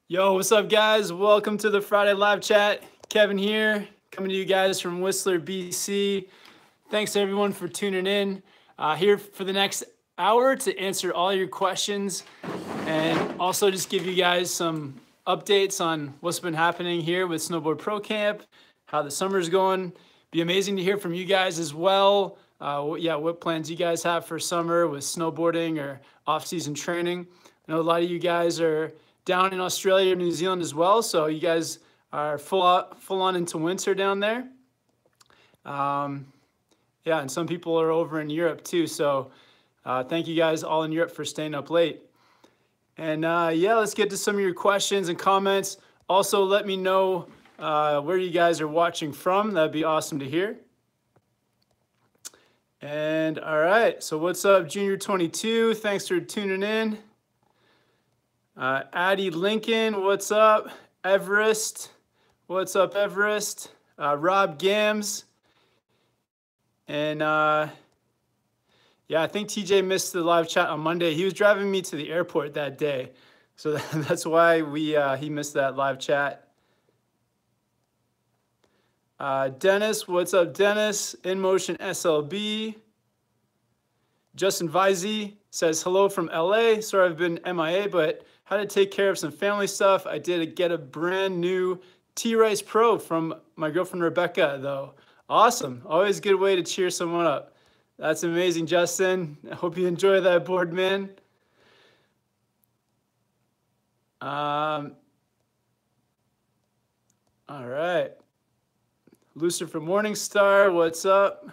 Yo, what's up, guys? Welcome to the Friday live chat. Kevin here, coming to you guys from Whistler, BC. Thanks to everyone for tuning in. Here for the next hour to answer all your questions and also just give you guys some updates on what's been happening here with Snowboard Pro Camp, how the summer's going. Be amazing to hear from you guys as well. What plans you guys have for summer with snowboarding or off-season training. I know a lot of you guys are down in Australia or New Zealand as well, so you guys are full on into winter down there. And some people are over in Europe too, so thank you guys all in Europe for staying up late. And let's get to some of your questions and comments. Also, let me know where you guys are watching from. That'd be awesome to hear. And all right, so what's up, Junior 22? Thanks for tuning in. Addie Lincoln, what's up? Everest, what's up, Everest? Rob Gams. And I think TJ missed the live chat on Monday. He was driving me to the airport that day. So that's why he missed that live chat. Dennis, what's up, Dennis? In Motion SLB. Justin Vizey says, hello from LA. Sorry I've been MIA, but had to take care of some family stuff. I did get a brand new T-Rice Pro from my girlfriend Rebecca, though. Awesome. Always a good way to cheer someone up. That's amazing, Justin. I hope you enjoy that board, man. All right. Lucifer Morningstar, what's up?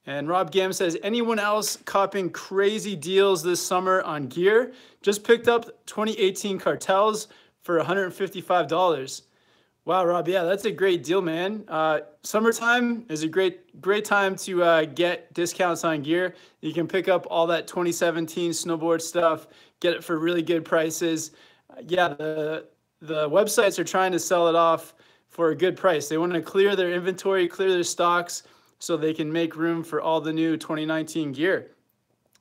And Rob Gam says, anyone else copping crazy deals this summer on gear? Just picked up 2018 cartels for $155. Wow, Rob, yeah, that's a great deal, man. Summertime is a great time to get discounts on gear. You can pick up all that 2017 snowboard stuff, get it for really good prices. The websites are trying to sell it off for a good price. They want to clear their inventory, clear their stocks, so they can make room for all the new 2019 gear.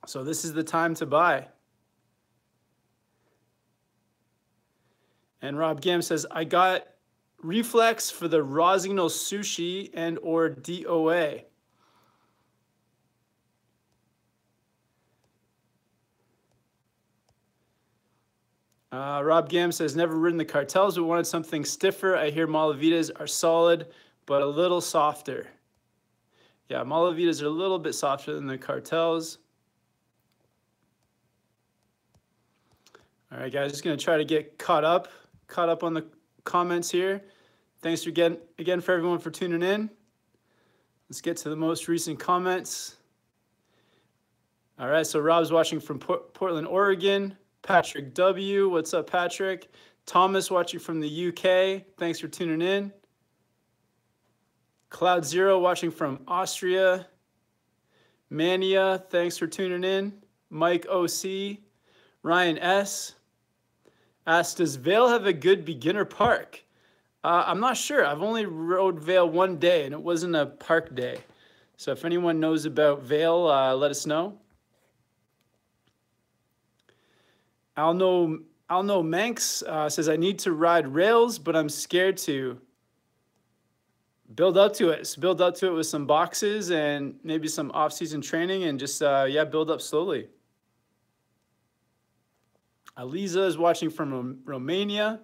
So this is the time to buy. And Rob Gam says, I got reflex for the Rossignol Sushi and or DOA. Rob Gam says, never ridden the cartels, but wanted something stiffer. I hear Malavitas are solid, but a little softer. Yeah, Malavitas are a little bit softer than the cartels. All right, guys, just gonna try to get caught up on the comments here. Thanks again for everyone for tuning in. Let's get to the most recent comments. All right, so Rob's watching from Portland, Oregon. Patrick W, what's up, Patrick? Thomas watching from the UK. Thanks for tuning in. Cloud Zero watching from Austria. Mania, thanks for tuning in. Mike OC. Ryan S. asked, does Vail have a good beginner park? I'm not sure. I've only rode Vail one day, and it wasn't a park day. So if anyone knows about Vail, let us know. I'll know Manx says, I need to ride rails, but I'm scared to. Build up to it. So build up to it with some boxes and maybe some off-season training and just, build up slowly. Aliza is watching from Romania.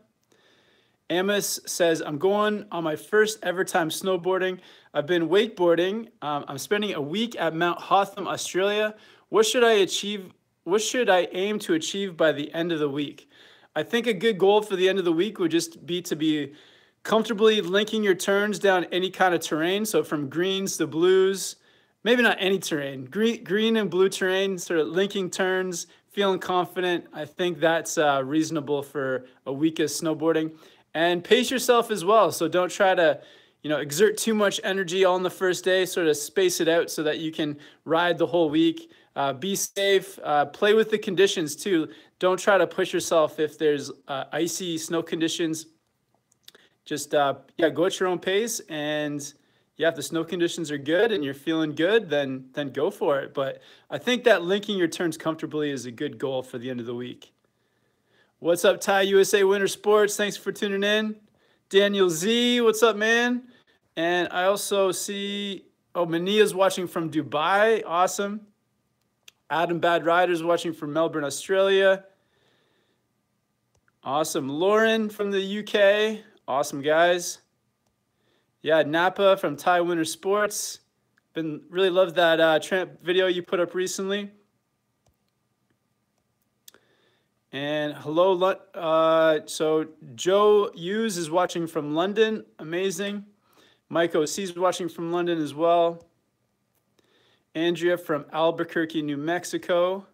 Amos says, I'm going on my first ever time snowboarding. I've been wakeboarding. I'm spending a week at Mount Hotham, Australia. What should I aim to achieve by the end of the week? I think a good goal for the end of the week would just be to be comfortably linking your turns down any kind of terrain. So from greens to blues, maybe not any terrain, green and blue terrain, sort of linking turns, feeling confident. I think that's reasonable for a week of snowboarding. And pace yourself as well. So don't try to, exert too much energy all on the first day. Sort of space it out so that you can ride the whole week. Be safe. Play with the conditions too. Don't try to push yourself if there's icy snow conditions. Just go at your own pace and yeah, if the snow conditions are good and you're feeling good, then go for it. But I think that linking your turns comfortably is a good goal for the end of the week. What's up, Ty USA Winter Sports? Thanks for tuning in. Daniel Z, what's up, man? And I also see, oh, Mania's watching from Dubai. Awesome. Adam Bad Riders watching from Melbourne, Australia. Awesome. Lauren from the UK. Awesome, guys. Yeah, Napa from Thai Winter Sports. Really loved that tramp video you put up recently. And hello, so Joe Hughes is watching from London. Amazing. Mike OC is watching from London as well. Andrea from Albuquerque, New Mexico.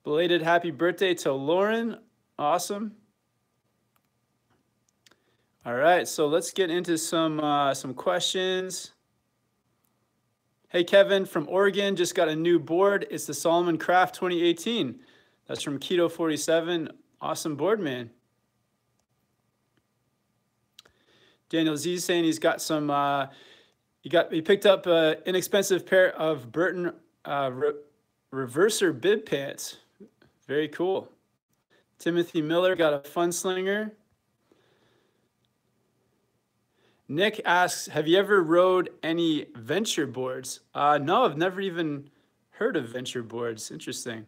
Belated happy birthday to Lauren. Awesome. All right, so let's get into some questions. Hey, Kevin from Oregon, just got a new board. It's the Solomon Craft 2018. That's from Keto 47. Awesome board, man. Daniel Z saying he's got some, he picked up an inexpensive pair of Burton reverser bib pants. Very cool. Timothy Miller got a fun slinger. Nick asks, have you ever rode any venture boards? No, I've never even heard of venture boards. Interesting.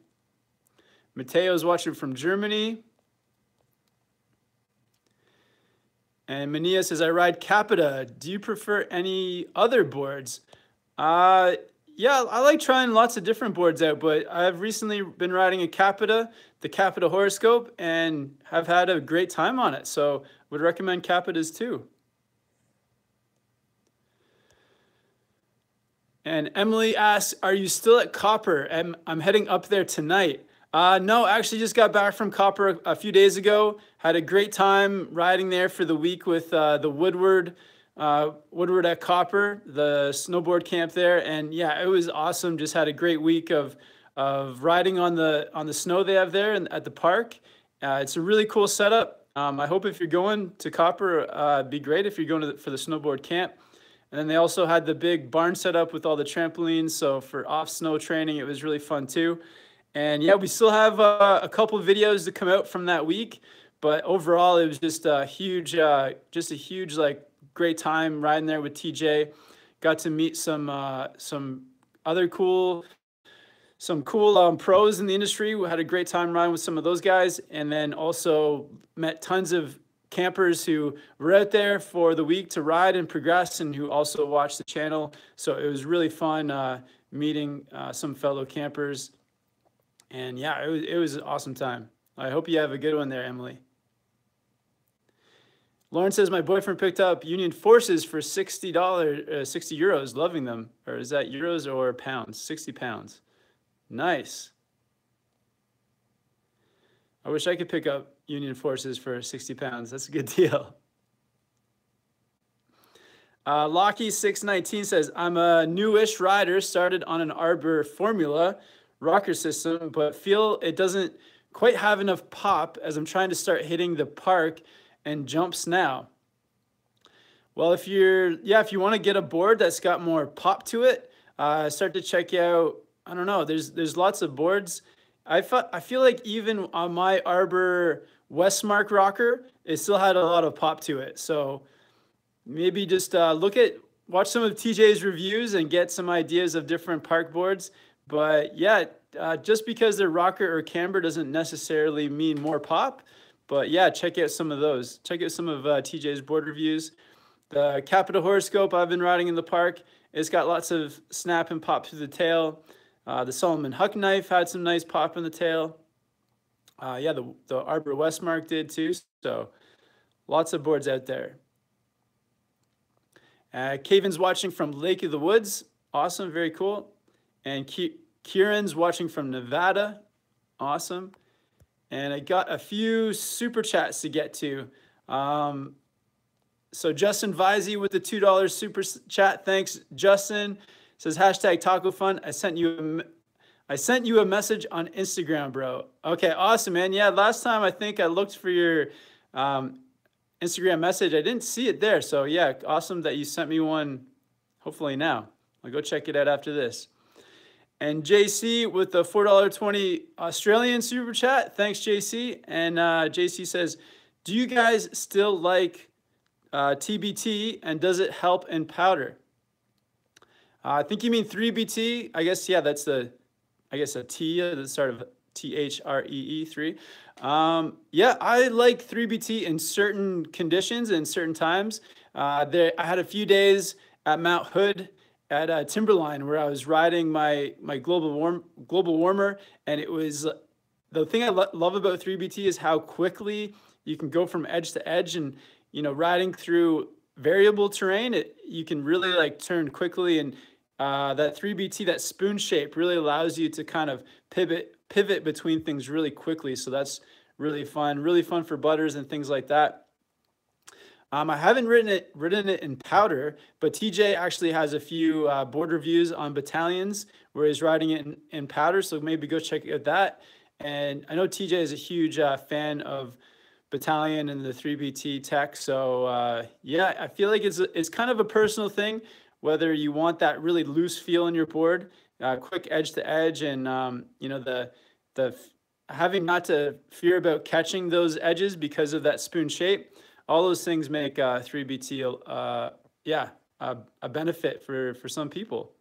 Mateo's watching from Germany. And Mania says, I ride Capita. Do you prefer any other boards? Yeah, I like trying lots of different boards out, but I've recently been riding a Capita, the Capita Horoscope, and have had a great time on it. So would recommend Capitas too. And Emily asks, are you still at Copper? I'm heading up there tonight. No, actually just got back from Copper a few days ago. Had a great time riding there for the week with the Woodward at Copper, the snowboard camp there. And yeah, it was awesome. Just had a great week of riding on the snow they have there and at the park. It's a really cool setup. I hope if you're going to Copper, it'd be great if you're going for the snowboard camp. And then they also had the big barn set up with all the trampolines. So for off snow training, it was really fun too. And yeah, we still have a couple of videos to come out from that week. But overall, it was just a huge like great time riding there with TJ. Got to meet some other cool pros in the industry. We had a great time riding with some of those guys. And then also met tons of campers who were out there for the week to ride and progress and who also watched the channel. So it was really fun meeting some fellow campers. And yeah, it was an awesome time. I hope you have a good one there, Emily. Lauren says, my boyfriend picked up Union Forces for $60, 60 euros, loving them. Or is that euros or pounds? 60 pounds. Nice. I wish I could pick up Union Forces for 60 pounds. That's a good deal. Locky619 says, I'm a newish rider, started on an Arbor Formula rocker system, but feel it doesn't quite have enough pop as I'm trying to start hitting the park and jumps now. Well, if you want to get a board that's got more pop to it, start to check out, I don't know, there's lots of boards. I feel like even on my Arbor Westmark rocker, it still had a lot of pop to it. So maybe just watch some of TJ's reviews and get some ideas of different park boards. But yeah, just because they're rocker or camber doesn't necessarily mean more pop. But yeah, check out some of those. Check out some of TJ's board reviews. The Capita Horoscope I've been riding in the park. It's got lots of snap and pop through the tail. The Solomon Huck Knife had some nice pop in the tail. Yeah, the Arbor Westmark did too. So lots of boards out there. Kaven's watching from Lake of the Woods. Awesome, very cool. And Kieran's watching from Nevada. Awesome. And I got a few super chats to get to. So Justin Visey with the $2 super chat. Thanks, Justin. Says hashtag Taco Fun. I sent you a message on Instagram, bro. Okay, awesome, man. Yeah, last time I think I looked for your Instagram Instagram message. I didn't see it there. So yeah, awesome that you sent me one. Hopefully now. I'll go check it out after this. And JC with the $4.20 Australian super chat. Thanks, JC. And JC says, do you guys still like TBT, and does it help in powder? I think you mean 3BT. I guess, yeah, that's a T, the start of THREE, 3. Yeah, I like 3BT in certain conditions and certain times. I had a few days at Mount Hood at Timberline where I was riding my global warmer, and it was the thing I love about 3BT is how quickly you can go from edge to edge, and riding through variable terrain, you can really like turn quickly, and that 3BT, that spoon shape, really allows you to kind of pivot between things really quickly. So that's really fun for butters and things like that. I haven't ridden it in powder, but TJ actually has a few board reviews on battalions where he's riding it in powder. So maybe go check out that. And I know TJ is a huge fan of battalion and the 3BT tech. So yeah, I feel like it's kind of a personal thing, whether you want that really loose feel in your board, quick edge to edge, and the having not to fear about catching those edges because of that spoon shape. All those things make 3BT a benefit for some people.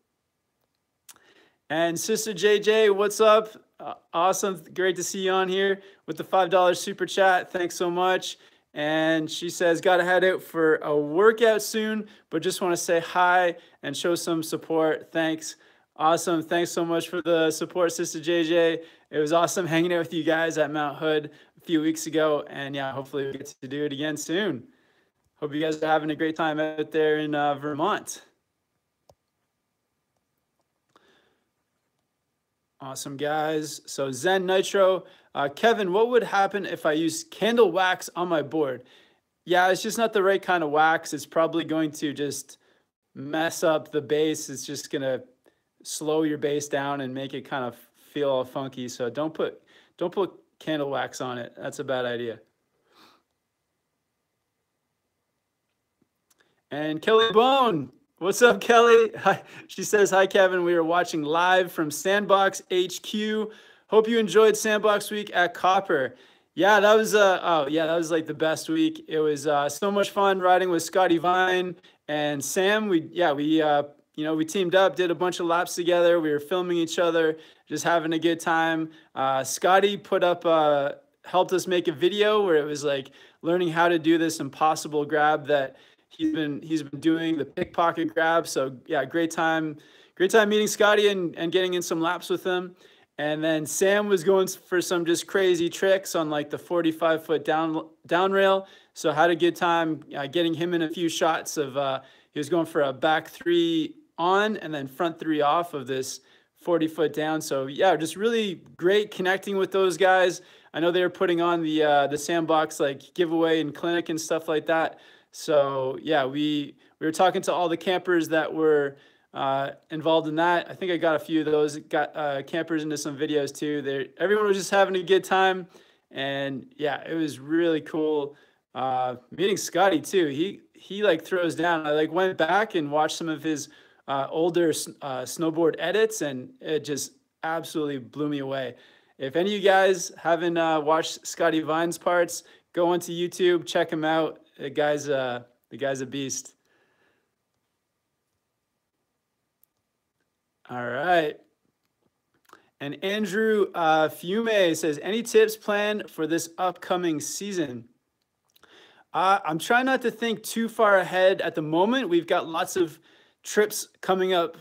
And Sister JJ, what's up? Awesome, great to see you on here with the $5 super chat. Thanks so much. And she says, got to head out for a workout soon, but just want to say hi and show some support. Thanks. Awesome. Thanks so much for the support, Sister JJ. It was awesome hanging out with you guys at Mount Hood a few weeks ago. And yeah, hopefully we get to do it again soon. Hope you guys are having a great time out there in Vermont. Awesome, guys. So Zen Nitro, Kevin, what would happen if I use candle wax on my board? Yeah, it's just not the right kind of wax. It's probably going to just mess up the bass. It's just going to slow your bass down and make it kind of feel all funky. So don't put candle wax on it. That's a bad idea. And Kelly Bone, what's up, Kelly? Hi. She says, hi, Kevin. We are watching live from Sandbox HQ. Hope you enjoyed Sandbox Week at Copper. Yeah, that was that was like the best week. It was so much fun riding with Scotty Vine and Sam. We teamed up, did a bunch of laps together. We were filming each other, just having a good time. Scotty helped us make a video where it was like learning how to do this impossible grab that he's been doing, the pickpocket grab. So yeah, great time meeting Scotty and getting in some laps with him. And then Sam was going for some just crazy tricks on like the 45-foot down rail. So had a good time getting him in a few shots of he was going for a back 3 on and then front 3 off of this 40-foot down. So yeah, just really great connecting with those guys. I know they were putting on the Sandbox like giveaway and clinic and stuff like that. So yeah, we were talking to all the campers that were involved in that. I think I got a few of those, got campers into some videos too. Everyone was just having a good time. And yeah, it was really cool meeting Scotty too. He like throws down. I like went back and watched some of his older snowboard edits, and it just absolutely blew me away. If any of you guys haven't watched Scotty Vine's parts, go onto YouTube, check him out. The guy's a beast. All right. And Andrew Fume says, any tips planned for this upcoming season? I'm trying not to think too far ahead at the moment. We've got lots of trips coming up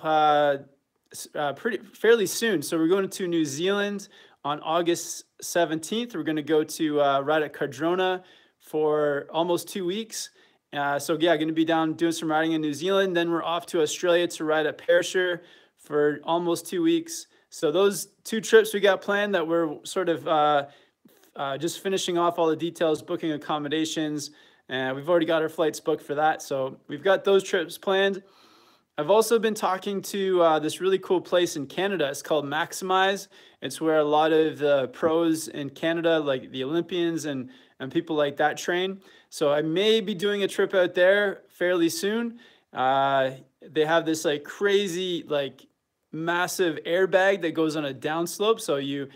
fairly soon. So we're going to New Zealand on August 17th. We're going to go to ride at Cardrona for almost 2 weeks. So yeah, going to be down doing some riding in New Zealand. Then we're off to Australia to ride at Perisher for almost 2 weeks. So those 2 trips we got planned that we're sort of just finishing off all the details, booking accommodations, and we've already got our flights booked for that. So we've got those trips planned. I've also been talking to this really cool place in Canada. It's called Maximize. It's where a lot of the pros in Canada, like the Olympians and and people like that train. So I may be doing a trip out there fairly soon. They have this like crazy, like massive airbag that goes on a downslope. So you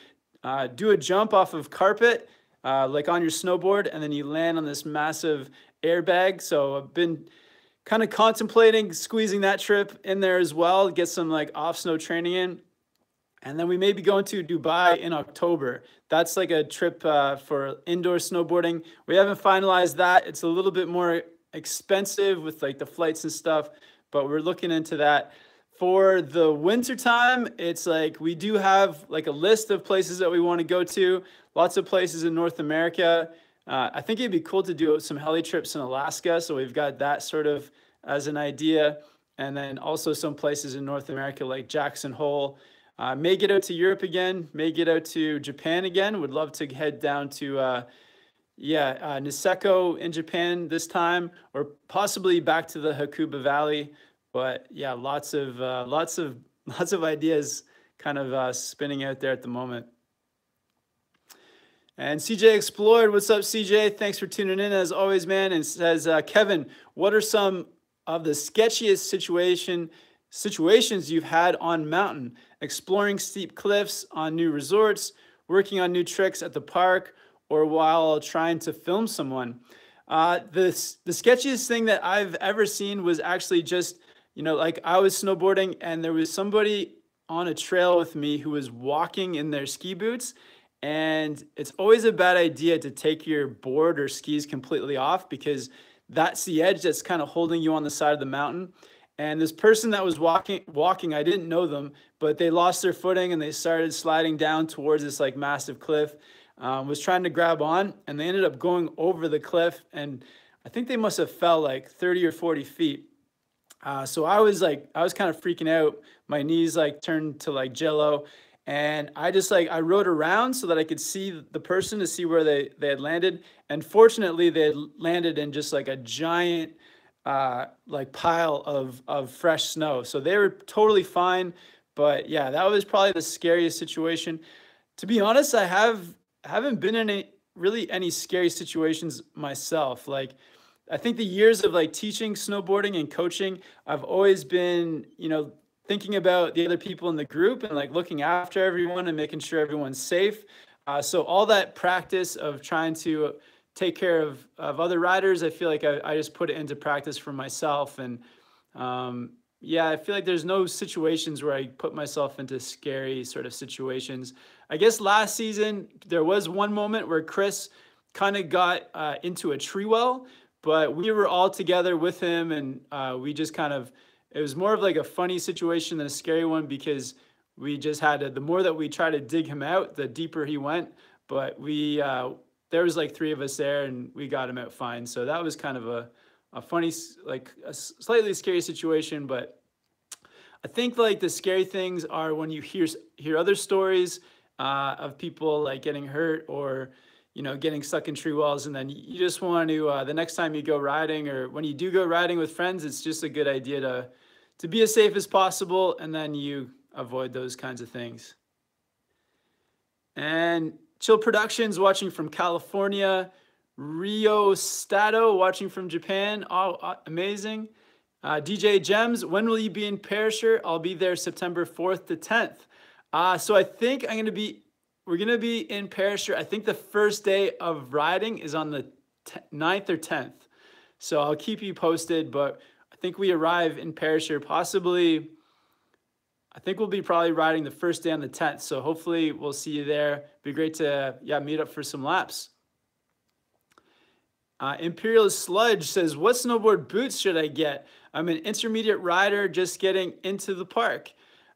do a jump off of carpet, like on your snowboard, and then you land on this massive airbag. So I've been kind of contemplating squeezing that trip in there as well, get some like off snow training in. And then we may be going to Dubai in October. That's like a trip for indoor snowboarding. We haven't finalized that. It's a little bit more expensive with like the flights and stuff, but we're looking into that. For the winter time, it's like we do have like a list of places that we want to go to. Lots of places in North America. I think it'd be cool to do some heli trips in Alaska. So we've got that sort of as an idea. And then also some places in North America like Jackson Hole. May get out to Europe again, may get out to Japan again. Would love to head down to Niseko in Japan this time, or possibly back to the Hakuba Valley. But yeah, lots of ideas kind of spinning out there at the moment. And CJ Explored, what's up, CJ? Thanks for tuning in as always, man. And says, Kevin, what are some of the sketchiest situations you've had on mountain? Exploring steep cliffs on new resorts, working on new tricks at the park, or while trying to film someone? The sketchiest thing that I've ever seen was actually just, like I was snowboarding and there was somebody on a trail with me who was walking in their ski boots. And it's always a bad idea to take your board or skis completely off, because that's the edge that's kind of holding you on the side of the mountain. And this person that was walking, I didn't know them, but they lost their footing and they started sliding down towards this like massive cliff. Was trying to grab on, and they ended up going over the cliff, and I think they must have fell like 30 or 40 feet. So I was kind of freaking out. My knees like turned to like jello, and I rode around so that I could see the person, to see where they had landed. And fortunately they had landed in just like a giant like pile of fresh snow. So they were totally fine. But yeah, that was probably the scariest situation. To be honest, I haven't been in any scary situations myself. Like, I think the years of like teaching snowboarding and coaching, I've always been, thinking about the other people in the group and like looking after everyone and making sure everyone's safe. So all that practice of trying to take care of other riders, I feel like I just put it into practice for myself. And yeah, I feel like there's no situations where I put myself into scary sort of situations. I guess last season, there was one moment where Chris kind of got into a tree well, but we were all together with him, and we just it was more of like a funny situation than a scary one, because we just had to, the more that we tried to dig him out, the deeper he went. But there was like 3 of us there, and we got him out fine. So that was kind of a funny, like a slightly scary situation. But I think like the scary things are when you hear other stories of people like getting hurt or, getting stuck in tree walls. And then you just want to, the next time you go riding, or when you do go riding with friends, it's just a good idea to be as safe as possible. And then you avoid those kinds of things. And Chill Productions watching from California. Rio Stato watching from Japan. Oh, amazing. DJ Gems, when will you be in Perisher? I'll be there September 4th to 10th. So I think we're going to be in Perisher. I think the first day of riding is on the 9th or 10th. So I'll keep you posted, but I think we arrive in Perisher possibly, I think we'll be probably riding the first day on the 10th. So hopefully we'll see you there. Be great to meet up for some laps. Imperial Sludge says, what snowboard boots should I get? I'm an intermediate rider just getting into the park.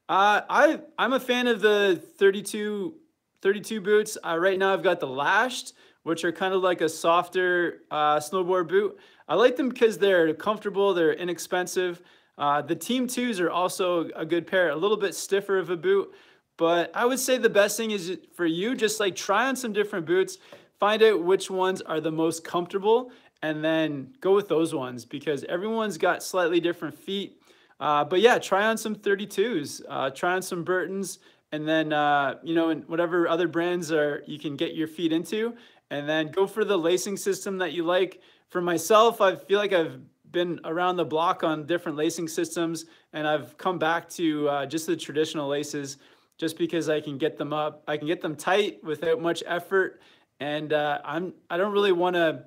I'm a fan of the 32 boots. Right now I've got the Lashed, which are kind of like a softer snowboard boot. I like them because they're comfortable, they're inexpensive. The Team 2s are also a good pair, a little bit stiffer of a boot. But I would say the best thing is for you, just like try on some different boots, find out which ones are the most comfortable, and then go with those ones, because everyone's got slightly different feet. But yeah, try on some 32s, try on some Burtons, and then, and whatever other brands you can get your feet into, and then go for the lacing system that you like. For myself, I feel like I've been around the block on different lacing systems, and I've come back to just the traditional laces, just because I can get them up. I can get them tight without much effort, and I don't really want to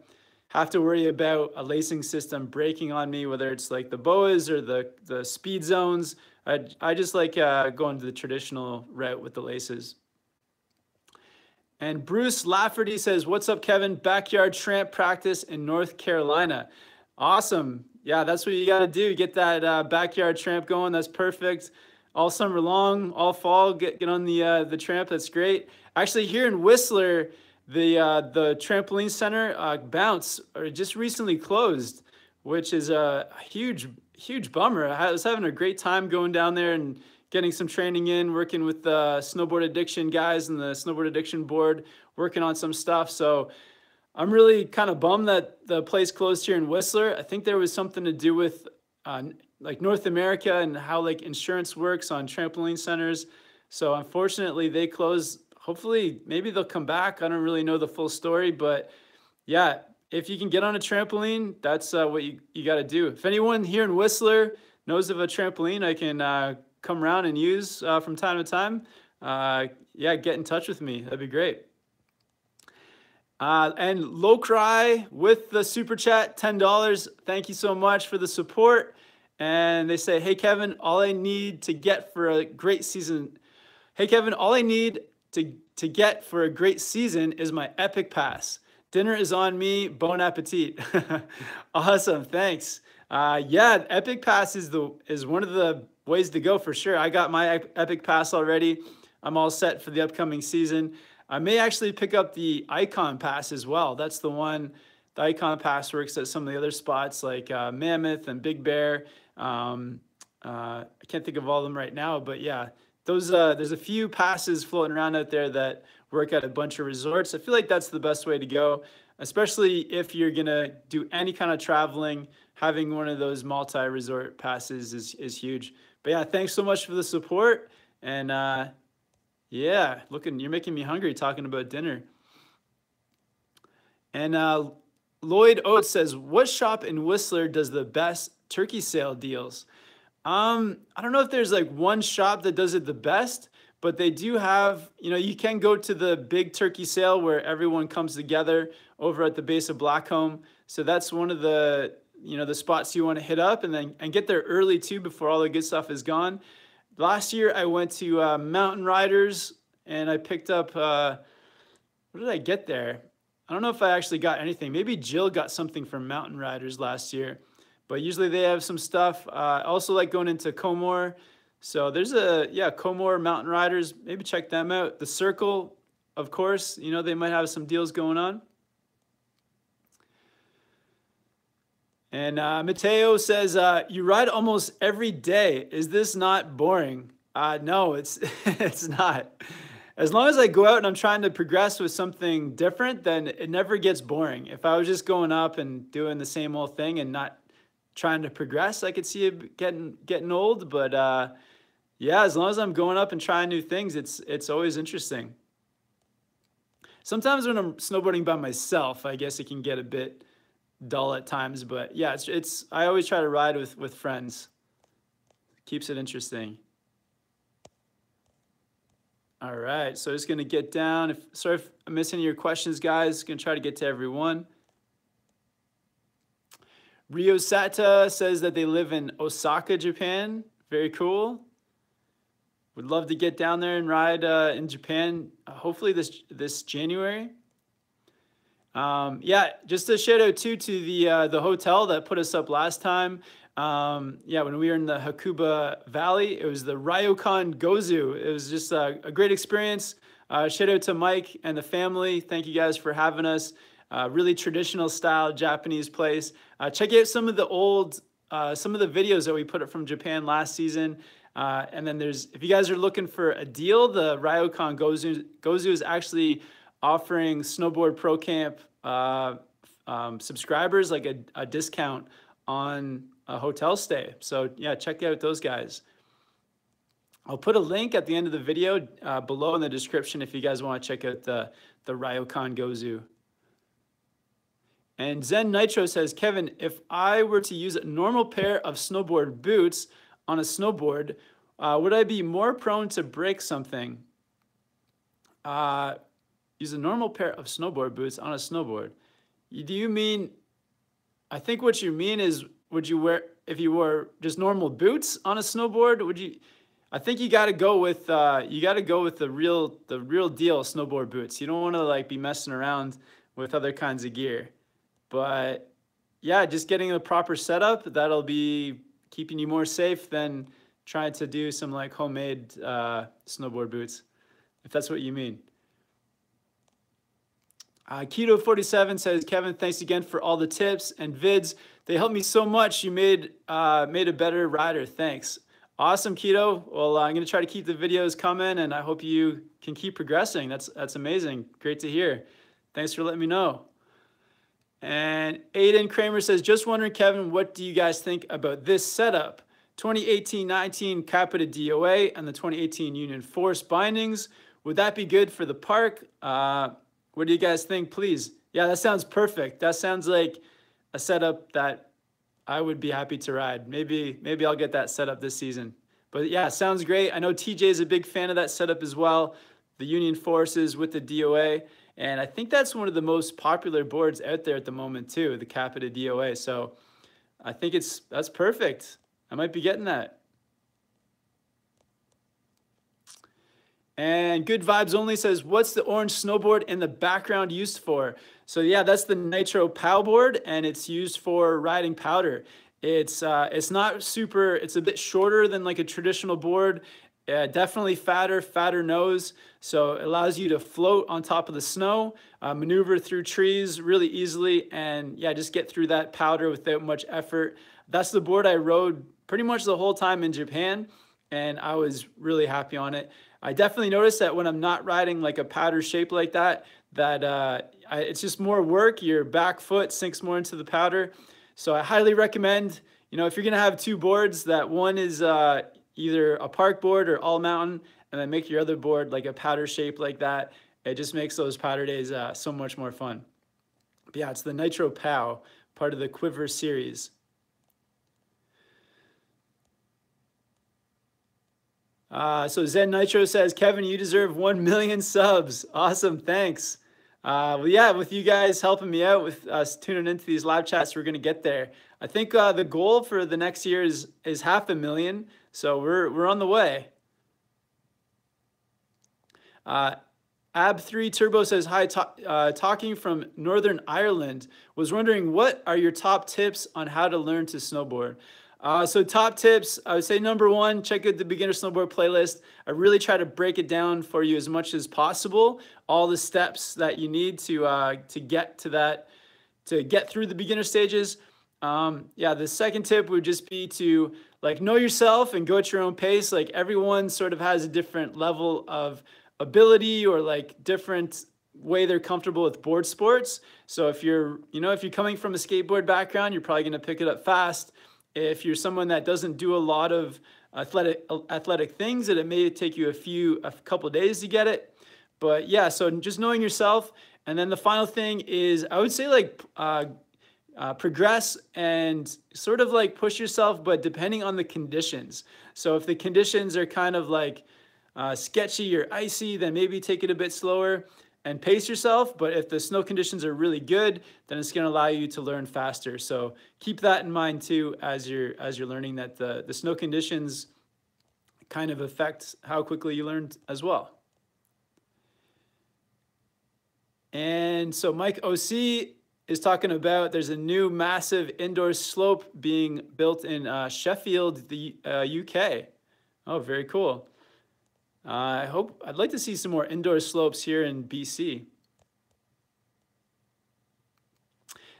have to worry about a lacing system breaking on me, whether it's like the boas or the speed zones. I just like going to the traditional route with the laces. And Bruce Lafferty says, "What's up, Kevin? Backyard tramp practice in North Carolina." Awesome. Yeah, that's what you got to do. Get that backyard tramp going. That's perfect. All summer long, all fall, get on the tramp. That's great. Actually, here in Whistler, the trampoline center, Bounce, just recently closed, which is a huge bummer. I was having a great time going down there and getting some training in, working with the snowboard addiction guys and the snowboard addiction board, working on some stuff. So I'm really kind of bummed that the place closed here in Whistler. I think there was something to do with like North America and how like insurance works on trampoline centers. So unfortunately they closed. Hopefully maybe they'll come back. I don't really know the full story, but yeah, if you can get on a trampoline, that's what you got to do. If anyone here in Whistler knows of a trampoline I can come around and use from time to time, yeah, get in touch with me. That'd be great. And Locry with the super chat, $10. Thank you so much for the support. And they say, "Hey Kevin, all I need to get for a great season. Hey Kevin, all I need to get for a great season is my Epic Pass. Dinner is on me. Bon appetit." Awesome, thanks. Yeah, Epic Pass is one of the ways to go for sure. I got my Epic Pass already. I'm all set for the upcoming season. I may actually pick up the Icon Pass as well. That's the one. The Icon Pass works at some of the other spots like Mammoth and Big Bear. I can't think of all of them right now, but yeah, those there's a few passes floating around out there that work at a bunch of resorts. I feel like that's the best way to go, especially if you're gonna do any kind of traveling. Having one of those multi-resort passes is huge. But yeah, thanks so much for the support. And yeah, you're making me hungry talking about dinner. And Lloyd Oates says, "What shop in Whistler does the best turkey sale deals?" I don't know if there's like one shop that does it the best, but they do have, you can go to the big turkey sale where everyone comes together over at the base of Blackcomb. So that's one of the, the spots you want to hit up and get there early too before all the good stuff is gone. Last year I went to Mountain Riders and I picked up, what did I get there? I don't know if I actually got anything. Maybe Jill got something from Mountain Riders last year, but usually they have some stuff. I also like going into Comore. So there's Comore Mountain Riders. Maybe check them out. The Circle, of course, they might have some deals going on. And Mateo says, "You ride almost every day. Is this not boring?" No, it's it's not. As long as I go out and I'm trying to progress with something different, then it never gets boring. If I was just going up and doing the same old thing and not trying to progress, I could see it getting old. But yeah, as long as I'm going up and trying new things, it's always interesting. Sometimes when I'm snowboarding by myself, I guess it can get a bit dull at times. But yeah, I always try to ride with friends. Keeps it interesting. All right, so just gonna get down. Sorry if I miss any of your questions, guys. Gonna try to get to everyone. Rio Sata says that they live in Osaka, Japan. Very cool. Would love to get down there and ride in Japan, hopefully this January. Yeah, just a shout out too to the hotel that put us up last time. Yeah, when we were in the Hakuba Valley, it was the Ryokan Gozu. It was just a great experience. Shout out to Mike and the family. Thank you guys for having us. Really traditional style Japanese place. Check out some of the videos that we put up from Japan last season. And then if you guys are looking for a deal, the Ryokan Gozu is actually offering SnowboardProCamp subscribers like a discount on a hotel stay. So yeah, check out those guys. I'll put a link at the end of the video below in the description if you guys want to check out the Ryokan Gozu. And Zen Nitro says, Kevin, if I were to use a normal pair of snowboard boots on a snowboard, would I be more prone to break something? Use a normal pair of snowboard boots on a snowboard. Do you mean, I think what you mean is, would you wear, if you wore just normal boots on a snowboard, would you, I think you got to go with the real deal snowboard boots. You don't want to like be messing around with other kinds of gear. But yeah, just getting a proper setup, that'll be keeping you more safe than trying to do some like homemade snowboard boots, if that's what you mean. Keto47 says, Kevin, thanks again for all the tips and vids. They helped me so much. You made a better rider. Thanks. Awesome, Keto. Well, I'm going to try to keep the videos coming, and I hope you can keep progressing. That's amazing. Great to hear. Thanks for letting me know. And Aiden Kramer says, just wondering, Kevin, what do you guys think about this setup? 2018-19 Capita DOA and the 2018 Union Force bindings. Would that be good for the park? What do you guys think, please? Yeah, that sounds perfect. That sounds like a setup that I would be happy to ride. Maybe I'll get that set up this season. But yeah, sounds great. I know TJ is a big fan of that setup as well. The Union Forces with the DOA. And I think that's one of the most popular boards out there at the moment too, the Capita DOA. So I think that's perfect. I might be getting that. And Good Vibes Only says, what's the orange snowboard in the background used for? So yeah, that's the Nitro POW board, and it's used for riding powder. It's not super, it's a bit shorter than like a traditional board. Definitely fatter nose. So it allows you to float on top of the snow, maneuver through trees really easily, and yeah, just get through that powder without much effort. That's the board I rode pretty much the whole time in Japan, and I was really happy on it. I definitely noticed that when I'm not riding like a powder shape like that, it's just more work. Your back foot sinks more into the powder. So I highly recommend, if you're gonna have two boards, that one is either a park board or all mountain, and then make your other board like a powder shape like that. It just makes those powder days so much more fun. But yeah, it's the Nitro POW, part of the Quiver series. So Zen Nitro says, Kevin, you deserve 1 million subs. Awesome, thanks. Well, yeah, with you guys helping me out with us tuning into these live chats, we're going to get there. I think the goal for the next year is 500,000. So we're on the way. Ab3 Turbo says, hi, talking from Northern Ireland. Was wondering, what are your top tips on how to learn to snowboard? So top tips, I would say number one, check out the beginner snowboard playlist. I really try to break it down for you as much as possible. All the steps that you need to get to that, to get through the beginner stages. Yeah, the second tip would just be to like know yourself and go at your own pace. Like everyone sort of has a different level of ability or like different way they're comfortable with board sports. So if you're coming from a skateboard background, you're probably going to pick it up fast. If you're someone that doesn't do a lot of athletic things, that it may take you a couple days to get it. But yeah, so just knowing yourself. And then the final thing is, I would say like progress and sort of like push yourself, but depending on the conditions. So if the conditions are kind of like sketchy or icy, then maybe take it a bit slower and pace yourself. But if the snow conditions are really good, then it's going to allow you to learn faster. So keep that in mind too as you're learning, that the snow conditions kind of affect how quickly you learn as well. And so Mike OC is talking about there's a new massive indoor slope being built in Sheffield, the UK. Oh, very cool. I'd like to see some more indoor slopes here in BC.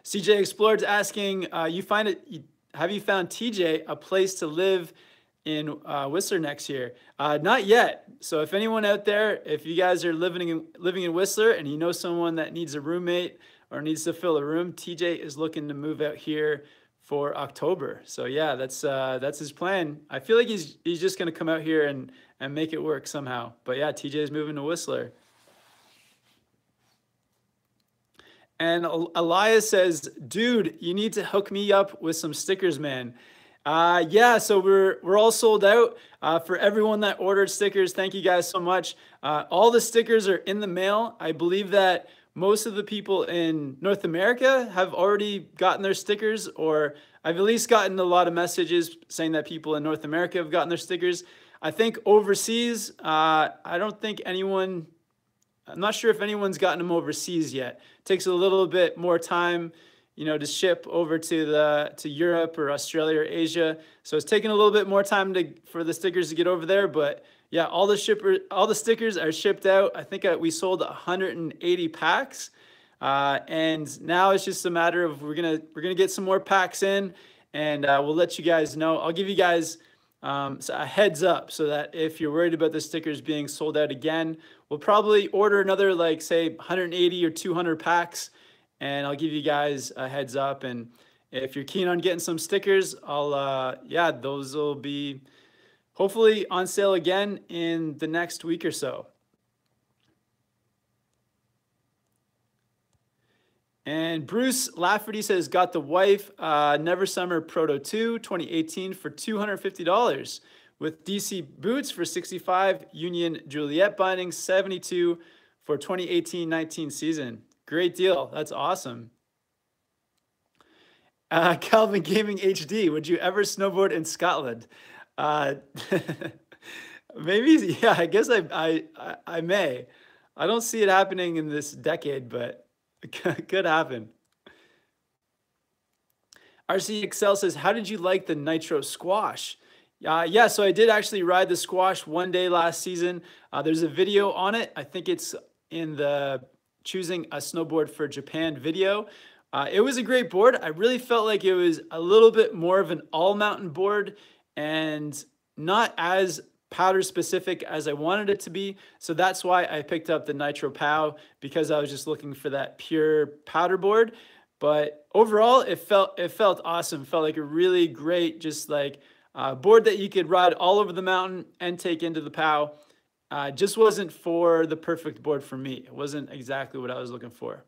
CJ Explored's asking, have you found TJ a place to live in Whistler next year? Not yet. So if anyone out there, if you guys are living in Whistler and you know someone that needs a roommate or needs to fill a room, TJ is looking to move out here for October. So yeah, that's his plan. I feel like he's just gonna come out here and make it work somehow. But yeah, TJ is moving to Whistler. And Elias says, dude, you need to hook me up with some stickers, man. Yeah, so we're all sold out. For everyone that ordered stickers, thank you guys so much. All the stickers are in the mail. I believe that most of the people in North America have already gotten their stickers, or I've at least gotten a lot of messages saying that people in North America have gotten their stickers. I think overseas, I don't think anyone, I'm not sure if anyone's gotten them overseas yet. It takes a little bit more time, you know, to ship over to Europe or Australia or Asia. So it's taking a little bit more time for the stickers to get over there. But yeah, all the stickers are shipped out. I think we sold 180 packs, and now it's just a matter of we're gonna get some more packs in, and we'll let you guys know. I'll give you guys a heads up so that if you're worried about the stickers being sold out again, we'll probably order another, like, say 180 or 200 packs, and I'll give you guys a heads up. And if you're keen on getting some stickers, yeah, those will be hopefully on sale again in the next week or so. And Bruce Lafferty says, got the wife Never Summer Proto 2 2018 for $250 with DC boots for $65, Union Juliet binding 72 for 2018-19 season. Great deal. That's awesome. Calvin Gaming HD, would you ever snowboard in Scotland? Maybe, yeah, I guess I may. I don't see it happening in this decade, but it could happen. RC Excel says, how did you like the Nitro squash? Yeah, so I did actually ride the squash one day last season. There's a video on it. I think it's in the Choosing a Snowboard for Japan video. It was a great board. I really felt like it was a little bit more of an all-mountain board and not as powder specific as I wanted it to be. So that's why I picked up the Nitro POW, because I was just looking for that pure powder board. But overall, it felt awesome. It felt like a really great, just like board that you could ride all over the mountain and take into the POW. Just wasn't for the perfect board for me. It wasn't exactly what I was looking for.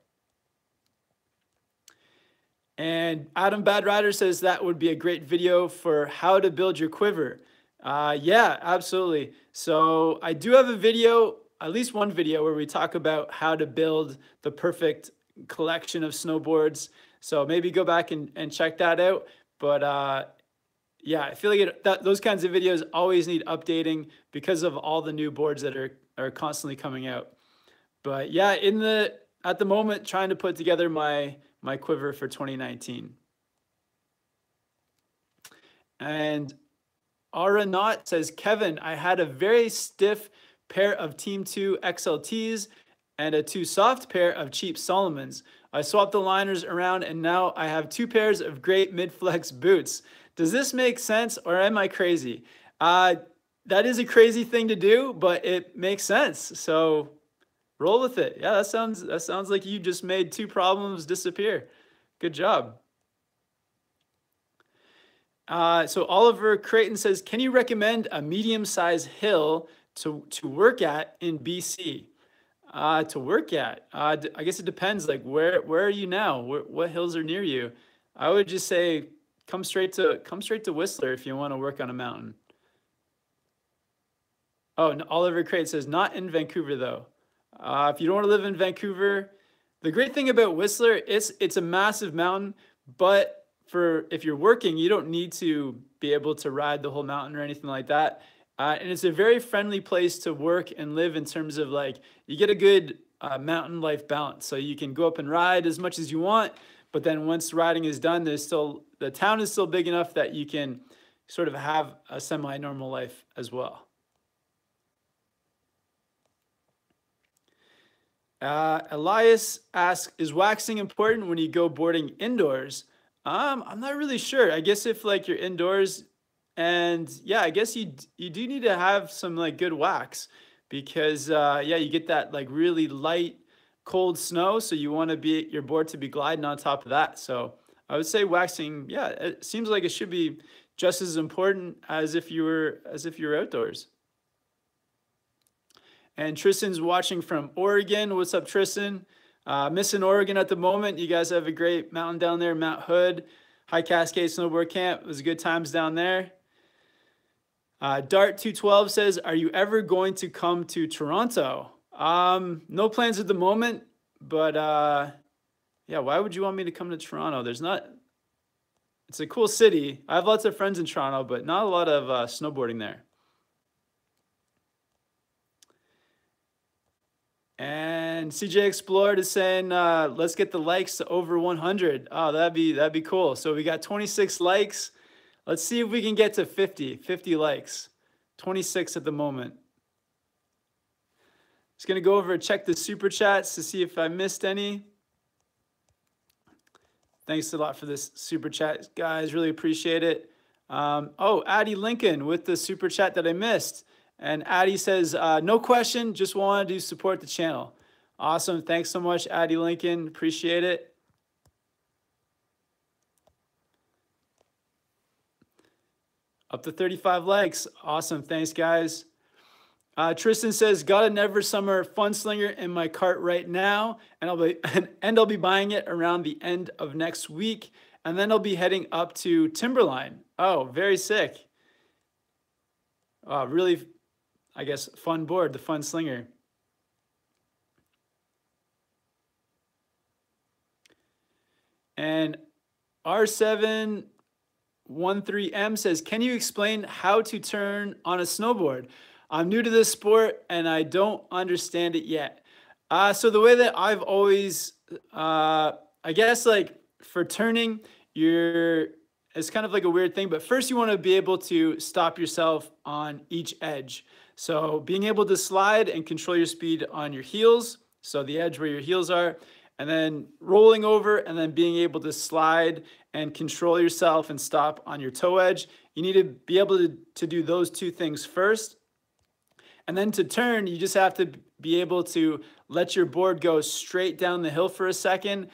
And Adam Bad Rider says that would be a great video for how to build your quiver. Yeah, absolutely. So I do have a video, at least one video, where we talk about how to build the perfect collection of snowboards. So maybe go back and check that out. But yeah, I feel like those kinds of videos always need updating because of all the new boards that are constantly coming out. But yeah, at the moment, trying to put together my quiver for 2019. And Aura Knott says, Kevin, I had a very stiff pair of Team 2 XLTs and a too soft pair of cheap Solomons. I swapped the liners around and now I have 2 pairs of great mid-flex boots. Does this make sense or am I crazy? That is a crazy thing to do, but it makes sense. So roll with it. Yeah, that sounds like you just made 2 problems disappear. Good job. So Oliver Creighton says, can you recommend a medium-sized hill to work at in BC? To work at? I guess it depends. Like where are you now? What hills are near you? I would just say come straight to Whistler if you want to work on a mountain. Oh, and Oliver Creighton says, not in Vancouver though. If you don't want to live in Vancouver, the great thing about Whistler, it's a massive mountain, but if you're working, you don't need to be able to ride the whole mountain or anything like that. And it's a very friendly place to work and live in terms of like, you get a good mountain life balance. So you can go up and ride as much as you want, but then once riding is done, the town is still big enough that you can sort of have a semi-normal life as well. Elias asks, is waxing important when you go boarding indoors? I'm not really sure. I guess if like you're indoors, and yeah, I guess you do need to have some like good wax because yeah, you get that like really light, cold snow. So you want your board to be gliding on top of that. So I would say waxing, yeah, it seems like it should be just as important as if you were outdoors. And Tristan's watching from Oregon. What's up, Tristan? Missing Oregon at the moment. You guys have a great mountain down there, Mount Hood. High Cascade Snowboard Camp. It was good times down there. Dart212 says, are you ever going to come to Toronto? No plans at the moment, but yeah, why would you want me to come to Toronto? It's a cool city. I have lots of friends in Toronto, but not a lot of snowboarding there. And CJ Explored is saying, let's get the likes to over 100. Oh, that'd be cool. So we got 26 likes. Let's see if we can get to 50 likes. 26 at the moment. Just gonna go over and check the super chats to see if I missed any. Thanks a lot for this super chat, guys. Really appreciate it. Oh, Addie Lincoln with the super chat that I missed. And Addie says, no question, just wanted to support the channel. Awesome. Thanks so much, Addie Lincoln. Appreciate it. Up to 35 likes. Awesome. Thanks, guys. Tristan says, got a Never Summer Fun Slinger in my cart right now, and I'll be buying it around the end of next week, and then I'll be heading up to Timberline. Oh, very sick. Really, I guess, fun board, the Fun Slinger. And R713M says, can you explain how to turn on a snowboard? I'm new to this sport and I don't understand it yet. So the way that I've always, I guess like for turning, it's kind of like a weird thing, but first you want to be able to stop yourself on each edge. So being able to slide and control your speed on your heels, so the edge where your heels are, and then rolling over and then being able to slide and control yourself and stop on your toe edge. You need to be able to do those two things first. And then to turn, you just have to be able to let your board go straight down the hill for a second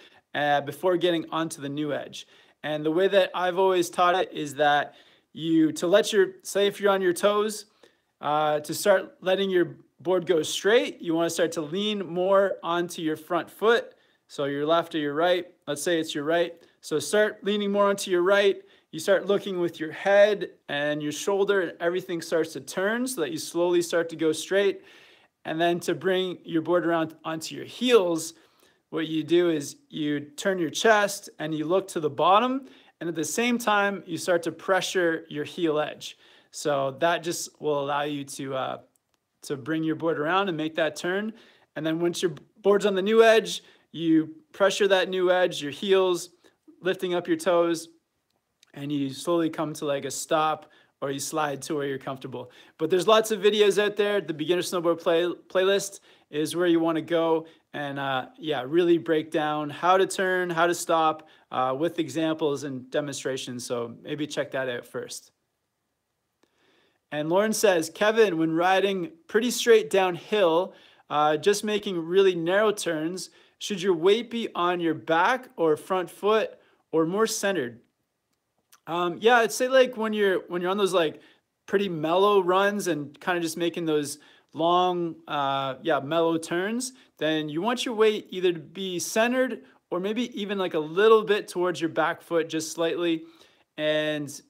before getting onto the new edge. And the way that I've always taught it is that say if you're on your toes, to start letting your board go straight, you want to start to lean more onto your front foot. So your left or your right, let's say it's your right. So start leaning more onto your right. You start looking with your head and your shoulder, and everything starts to turn so that you slowly start to go straight. And then to bring your board around onto your heels, what you do is you turn your chest and you look to the bottom. And at the same time, you start to pressure your heel edge. So that just will allow you to bring your board around and make that turn. And then once your board's on the new edge, you pressure that new edge, your heels, lifting up your toes, and you slowly come to like a stop or you slide to where you're comfortable. But there's lots of videos out there. The Beginner Snowboard playlist is where you want to go and yeah, really break down how to turn, how to stop with examples and demonstrations. So maybe check that out first. And Lauren says, Kevin, when riding pretty straight downhill, just making really narrow turns, should your weight be on your back or front foot or more centered? Yeah, I'd say like when you're on those like pretty mellow runs and kind of just making those long, mellow turns, then you want your weight either to be centered or maybe even like a little bit towards your back foot, just slightly. And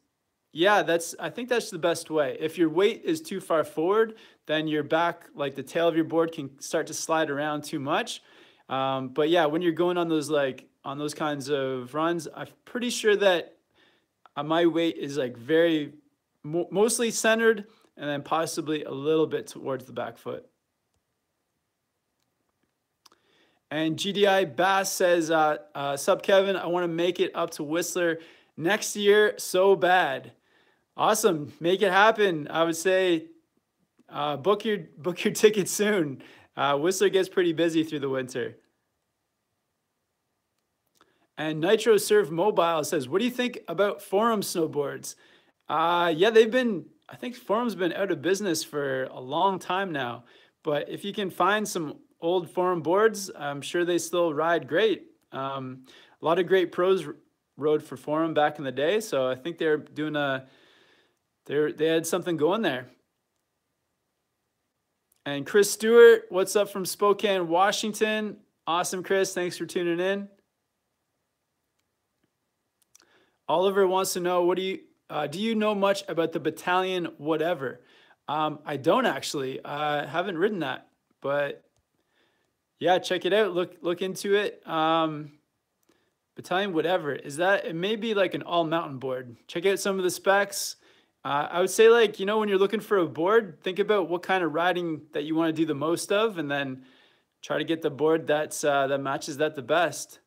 yeah, I think that's the best way. If your weight is too far forward, then your back, like the tail of your board, can start to slide around too much. But yeah, when you're going on those kinds of runs, I'm pretty sure that my weight is like mostly centered and then possibly a little bit towards the back foot. And GDI Bass says, sup Kevin, I want to make it up to Whistler next year so bad. Awesome. Make it happen. I would say book your ticket soon. Whistler gets pretty busy through the winter. And Nitro Surf Mobile says, what do you think about Forum snowboards? Yeah, I think Forum's been out of business for a long time now. But if you can find some old Forum boards, I'm sure they still ride great. A lot of great pros rode for Forum back in the day. So I think they're doing they had something going there. And Chris Stewart, what's up from Spokane, Washington? Awesome, Chris. Thanks for tuning in. Oliver wants to know, what do you know much about the battalion whatever? I don't actually. I haven't ridden that, but yeah, check it out. Look into it. Battalion whatever. Is that, it may be like an all mountain board. Check out some of the specs. I would say, like, you know, when you're looking for a board, think about what kind of riding that you want to do the most of, and then try to get the board that's that matches that the best.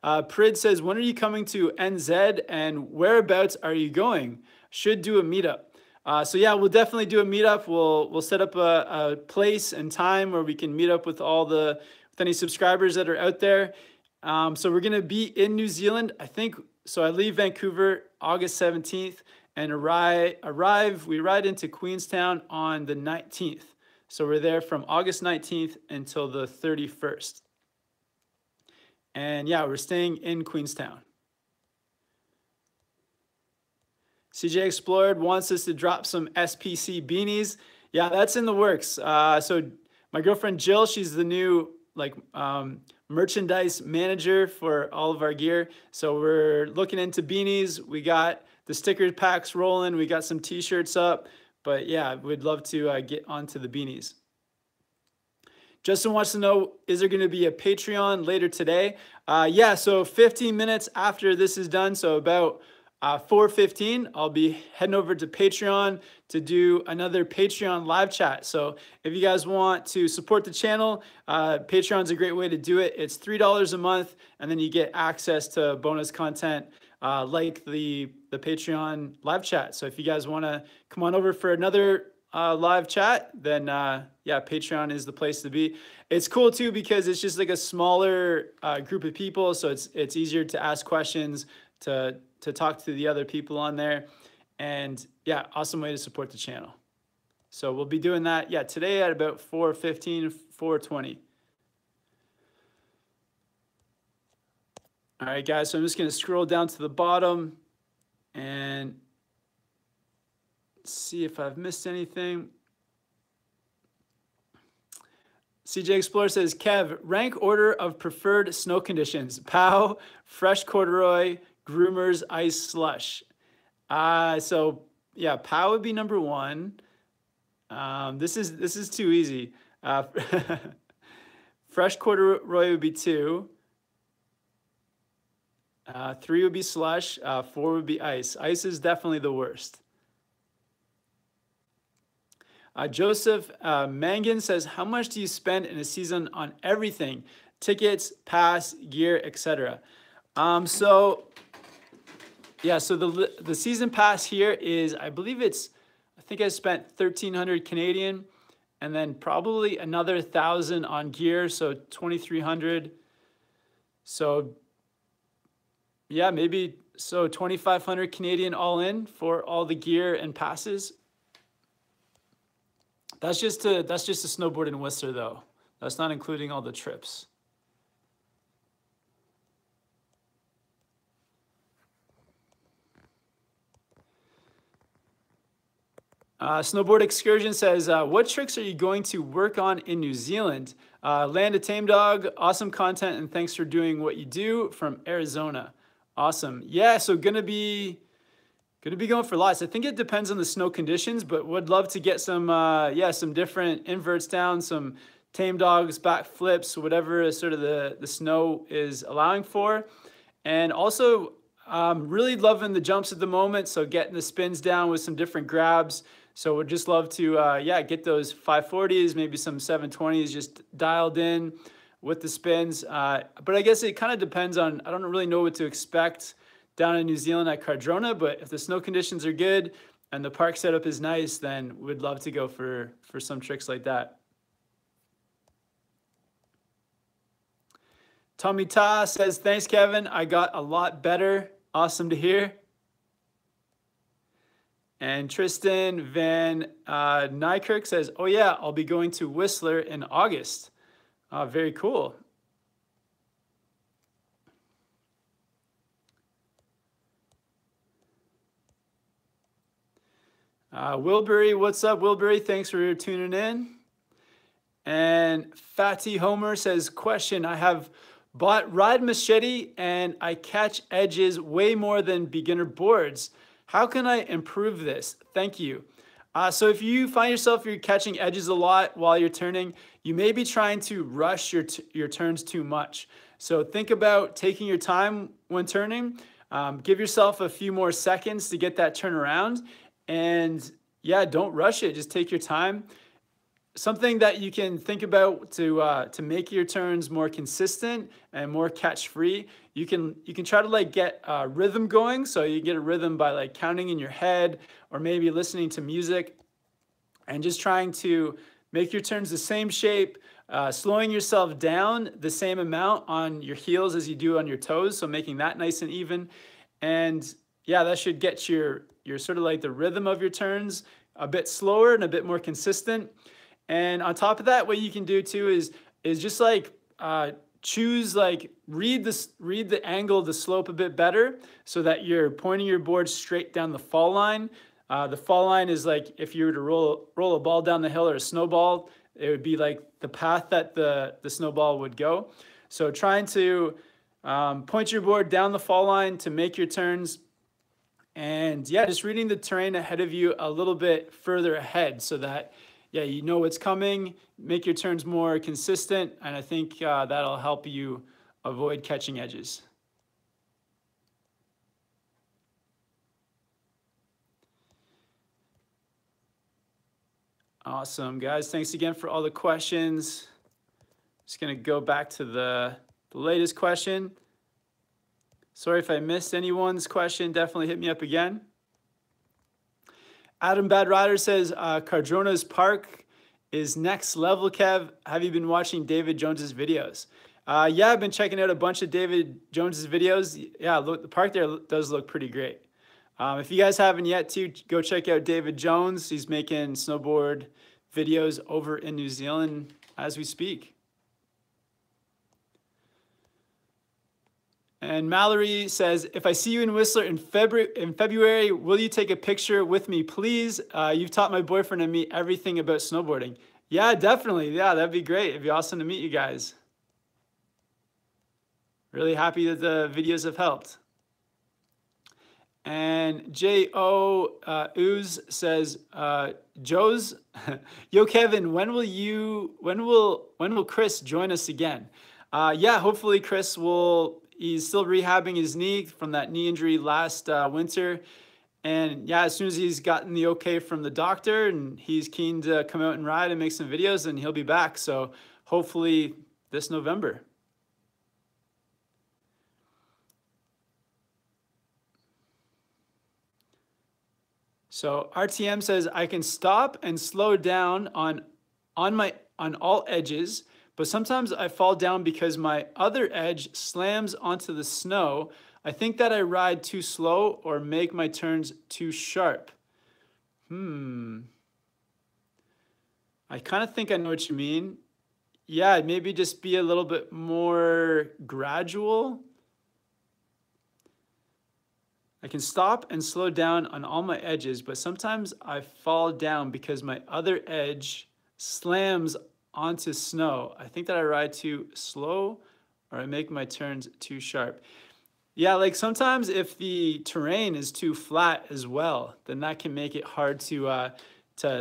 Prid says, when are you coming to NZ and whereabouts are you going? Should do a meetup. So yeah, we'll definitely do a meetup. We'll set up a place and time where we can meet up with with any subscribers that are out there. So we're gonna be in New Zealand, I think. So I leave Vancouver August 17th and we ride into Queenstown on the 19th. So we're there from August 19th until the 31st. And yeah, we're staying in Queenstown. CJ Explored wants us to drop some SPC beanies. Yeah, that's in the works. So my girlfriend Jill, she's the new merchandise manager for all of our gear. So we're looking into beanies. We got the sticker packs rolling. We got some t-shirts up. But yeah, we'd love to get onto the beanies. Justin wants to know, is there going to be a Patreon later today? Yeah, so 15 minutes after this is done, so about 4:15, I'll be heading over to Patreon to do another Patreon live chat. So if you guys want to support the channel, Patreon's a great way to do it. It's $3 a month, and then you get access to bonus content like the Patreon live chat. So if you guys want to come on over for another live chat, then yeah, Patreon is the place to be. It's cool too because it's just like a smaller group of people, so it's easier to ask questions, to talk to the other people on there, and yeah, awesome way to support the channel. So we'll be doing that, yeah, today at about 4:15, 4:20. All right, guys, so I'm just gonna scroll down to the bottom and see if I've missed anything. CJ Explorer says, Kev, rank order of preferred snow conditions: POW, fresh corduroy, groomers, ice, slush. So yeah, POW would be number one. This is too easy. Fresh corduroy would be 2. 3 would be slush. 4 would be ice. Ice is definitely the worst. Joseph Mangan says, how much do you spend in a season on everything? Tickets, pass, gear, etc. So yeah, so the season pass here is, I think I spent 1,300 Canadian, and then probably another 1,000 on gear, so 2,300. So yeah, maybe so 2,500 Canadian all in for all the gear and passes. That's just a snowboard in Whistler though. That's not including all the trips. Snowboard Excursion says, what tricks are you going to work on in New Zealand? Land a tame dog, awesome content, and thanks for doing what you do, from Arizona. Awesome. Yeah, so gonna be going for lots. I think it depends on the snow conditions, but would love to get some some different inverts down, some tame dogs, back flips, whatever sort of the snow is allowing for. And also really loving the jumps at the moment, so getting the spins down with some different grabs. So would just love to get those 540s, maybe some 720s just dialed in with the spins. But I guess it kind of depends on, I don't really know what to expect down in New Zealand at Cardrona, but if the snow conditions are good and the park setup is nice, then we'd love to go for some tricks like that. Tommy Ta says, thanks, Kevin. I got a lot better. Awesome to hear. And Tristan Van Nykirk says, oh yeah, I'll be going to Whistler in August. Very cool. Wilbury, what's up, Wilbury? Thanks for tuning in. And And Fatty Homer says, question, I have bought Ride Machete and I catch edges way more than beginner boards. How can I improve this? Thank you. So if you find yourself you're catching edges a lot while you're turning, you may be trying to rush your turns too much. So think about taking your time when turning. Give yourself a few more seconds to get that turn around. And yeah, don't rush it. Just take your time. Something that you can think about to make your turns more consistent and more catch-free. You can try to like get a rhythm going. So you get a rhythm by like counting in your head or maybe listening to music and just trying to make your turns the same shape, slowing yourself down the same amount on your heels as you do on your toes. So making that nice and even. And yeah, that should get your sort of like the rhythm of your turns a bit slower and a bit more consistent. And on top of that, what you can do too is just like choose like read the angle of the slope a bit better so that you're pointing your board straight down the fall line. The fall line is like if you were to roll a ball down the hill or a snowball, it would be like the path that the snowball would go. So trying to point your board down the fall line to make your turns. And yeah, just reading the terrain ahead of you a little bit further ahead so that yeah, you know what's coming, make your turns more consistent, and I think that'll help you avoid catching edges. Awesome, guys. Thanks again for all the questions. Just gonna go back to the latest question. Sorry if I missed anyone's question, definitely hit me up again. Adam Bad Rider says, Cardrona's Park is next level, Kev. Have you been watching David Jones's videos? Yeah, I've been checking out a bunch of David Jones's videos. Yeah, look, the park there does look pretty great. If you guys haven't yet, too, go check out David Jones. He's making snowboard videos over in New Zealand as we speak. And Mallory says, if I see you in Whistler in February, will you take a picture with me, please? You've taught my boyfriend and me everything about snowboarding. Yeah, definitely. Yeah, that'd be great. It'd be awesome to meet you guys. Really happy that the videos have helped. And J.O. Ooze says, Joe's, yo, Kevin, when will Chris join us again? Yeah, hopefully Chris will. He's still rehabbing his knee from that knee injury last winter. And yeah, as soon as he's gotten the okay from the doctor and he's keen to come out and ride and make some videos, then he'll be back. So hopefully this November. So RTM says, I can stop and slow down on all edges, but sometimes I fall down because my other edge slams onto the snow. I think that I ride too slow or make my turns too sharp. I kind of think I know what you mean. Yeah, maybe just be a little bit more gradual. I can stop and slow down on all my edges, but sometimes I fall down because my other edge slams onto snow. I think that I ride too slow or I make my turns too sharp. Yeah, like sometimes if the terrain is too flat as well, then that can make it hard to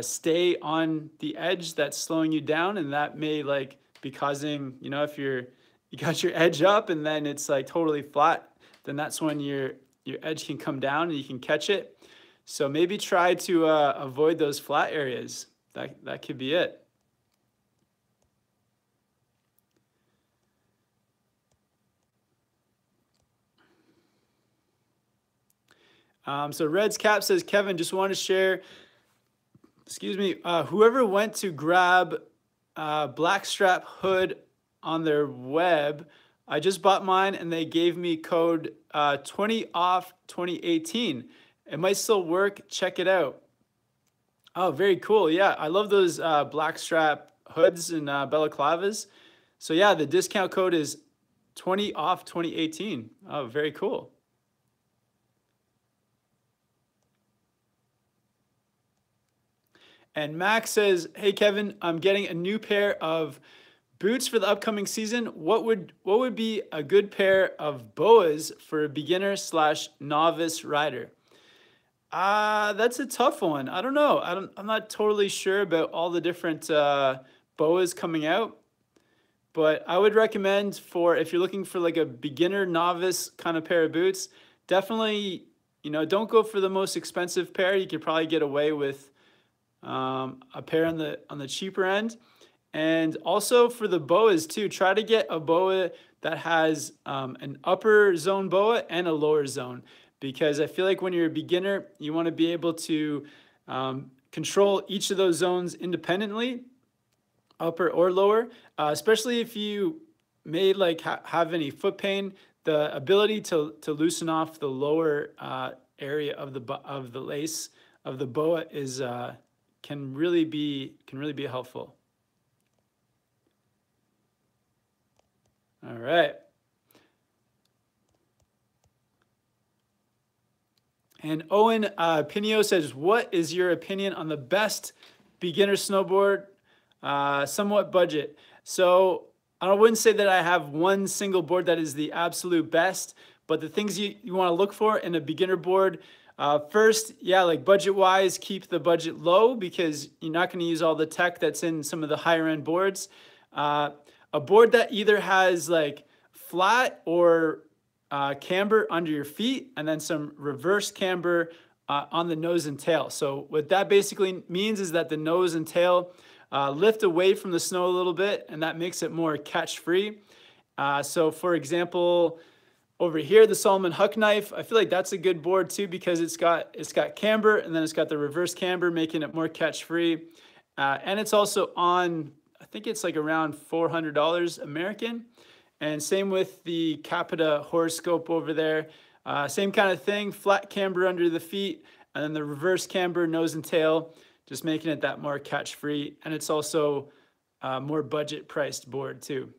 stay on the edge that's slowing you down, and that may like be causing, you know, if you got your edge up and then it's like totally flat, then that's when your edge can come down and you can catch it. So maybe try to avoid those flat areas. That could be it. So Red's Cap says, Kevin, just want to share, excuse me, whoever went to grab Blackstrap hood on their web, I just bought mine and they gave me code 20 off 2018. It might still work. Check it out. Oh, very cool. Yeah, I love those Blackstrap hoods and balaclavas. So yeah, the discount code is 20 off 2018. Oh, very cool. And Max says, hey, Kevin, I'm getting a new pair of boots for the upcoming season. What would be a good pair of boas for a beginner slash novice rider? That's a tough one. I don't know. I'm not totally sure about all the different boas coming out, but I would recommend for if you're looking for like a beginner novice kind of pair of boots, definitely, don't go for the most expensive pair. You could probably get away with a pair on the cheaper end. And also for the boas too, try to get a boa that has an upper zone boa and a lower zone, because I feel like when you're a beginner, you want to be able to control each of those zones independently, upper or lower, especially if you may like have any foot pain. The ability to loosen off the lower area of the lace of the boa is can really be helpful. All right. And Owen Pinio says, what is your opinion on the best beginner snowboard, somewhat budget? So I wouldn't say that I have one single board that is the absolute best, but the things you want to look for in a beginner board, first, yeah, like budget-wise, keep the budget low because you're not going to use all the tech that's in some of the higher-end boards. A board that either has like flat or camber under your feet, and then some reverse camber on the nose and tail. So what that basically means is that the nose and tail lift away from the snow a little bit, and that makes it more catch-free. So for example, over here, the Solomon Huck knife, I feel like that's a good board too because it's got camber, and then it's got the reverse camber, making it more catch-free. And it's also on, I think it's like around $400 American. And same with the Capita horoscope over there. Same kind of thing, flat camber under the feet, and then the reverse camber, nose and tail, just making it that more catch-free. And it's also more budget-priced board too.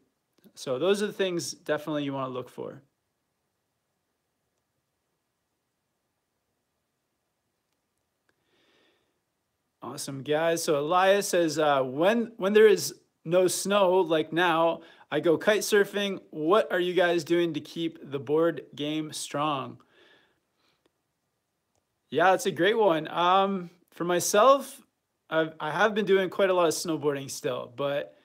So those are the things definitely you want to look for. Awesome, guys. So Elias says, when there is no snow like now, I go kite surfing. What are you guys doing to keep the board game strong? Yeah, that's a great one. For myself, I have been doing quite a lot of snowboarding still, but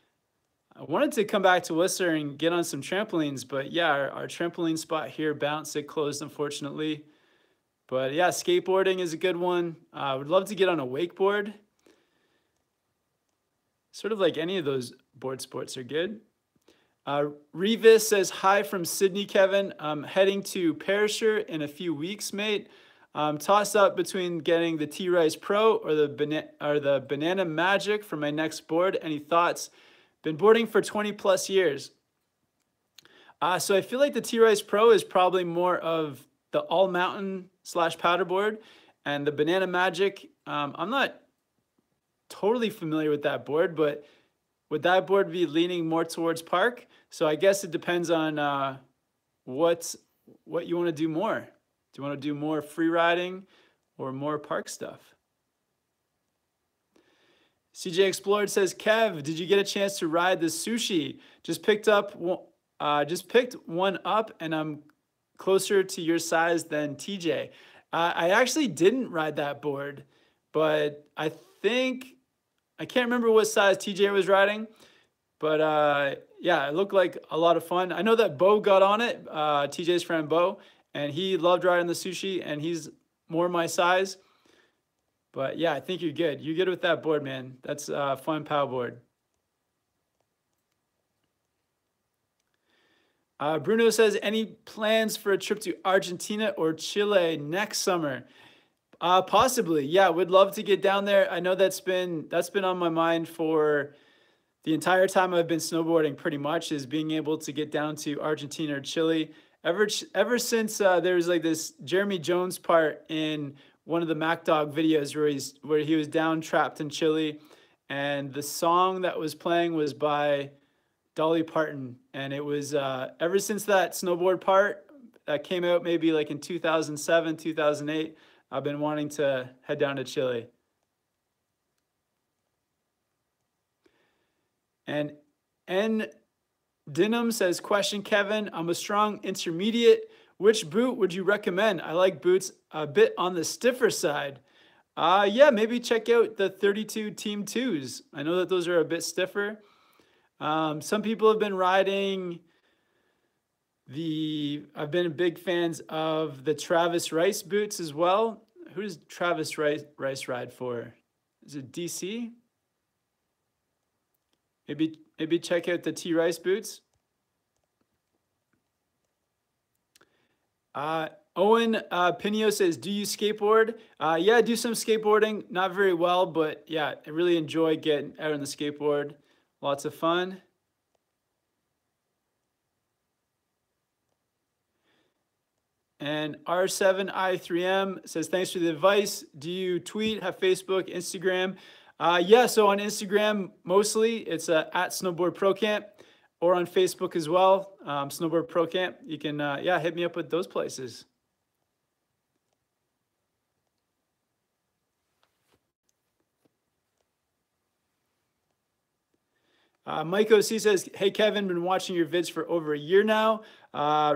I wanted to come back to Whistler and get on some trampolines. But yeah, our trampoline spot here bounced. It closed, unfortunately. But yeah, skateboarding is a good one. I would love to get on a wakeboard. Sort of like any of those board sports are good. Revis says, hi from Sydney, Kevin. I'm heading to Perisher in a few weeks, mate. Toss up between getting the T-Rise Pro or the Banana Magic for my next board. Any thoughts? Been boarding for 20 plus years. So I feel like the T-Rise Pro is probably more of the all mountain / powder board, and the Banana Magic, I'm not totally familiar with that board, but would that board be leaning more towards park? So I guess it depends on what you want to do more. Do you want to do more free riding or more park stuff? CJ Explored says, Kev, did you get a chance to ride the Sushi? Just picked one up, and I'm closer to your size than TJ. I actually didn't ride that board, but I can't remember what size TJ was riding, but yeah, it looked like a lot of fun. I know that Bo got on it, TJ's friend Bo, and he loved riding the Sushi, and he's more my size. But yeah, I think you're good. You're good with that board, man. That's a fun pow board. Bruno says, any plans for a trip to Argentina or Chile next summer? Possibly, yeah. Would love to get down there. I know that's been on my mind for the entire time I've been snowboarding. Pretty much is being able to get down to Argentina or Chile. Ever since there was like this Jeremy Jones part in one of the Mac Dog videos where he was down trapped in Chile, and the song that was playing was by Dolly Parton, and it was ever since that snowboard part that came out maybe like in 2007, 2008, I've been wanting to head down to Chile. And N Dinham says, question, Kevin, I'm a strong intermediate. Which boot would you recommend? I like boots a bit on the stiffer side. Yeah, maybe check out the 32 Team 2s. I know that those are a bit stiffer. Some people have been riding I've been big fans of the Travis Rice boots as well. Who does Travis Rice ride for? Is it DC? Maybe check out the T Rice boots. Owen Pinio says, do you skateboard? Yeah, I do some skateboarding, not very well, but yeah, I really enjoy getting out on the skateboard. Lots of fun. And R7I3M says, thanks for the advice. Do you tweet, have Facebook, Instagram? Yeah, so on Instagram, mostly it's at SnowboardProCamp, or on Facebook as well, SnowboardProCamp. You can, yeah, hit me up with those places. Mike OC says, hey, Kevin, been watching your vids for over a year now.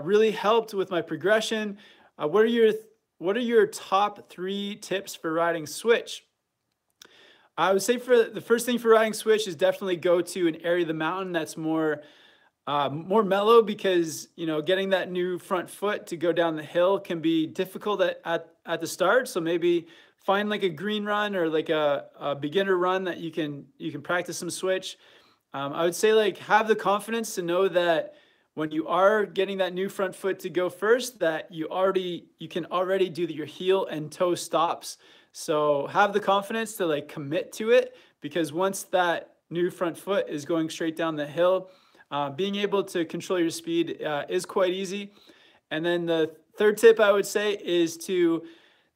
Really helped with my progression. What are your top 3 tips for riding switch? I would say for the first thing for riding switch is definitely go to an area of the mountain that's more mellow, because, you know, getting that new front foot to go down the hill can be difficult at the start. So maybe find like a green run or like a beginner run that you can practice some switch. I would say, like, have the confidence to know that when you are getting that new front foot to go first, that you can already do your heel and toe stops. So have the confidence to like commit to it, because once that new front foot is going straight down the hill, being able to control your speed is quite easy. And then the third tip I would say is to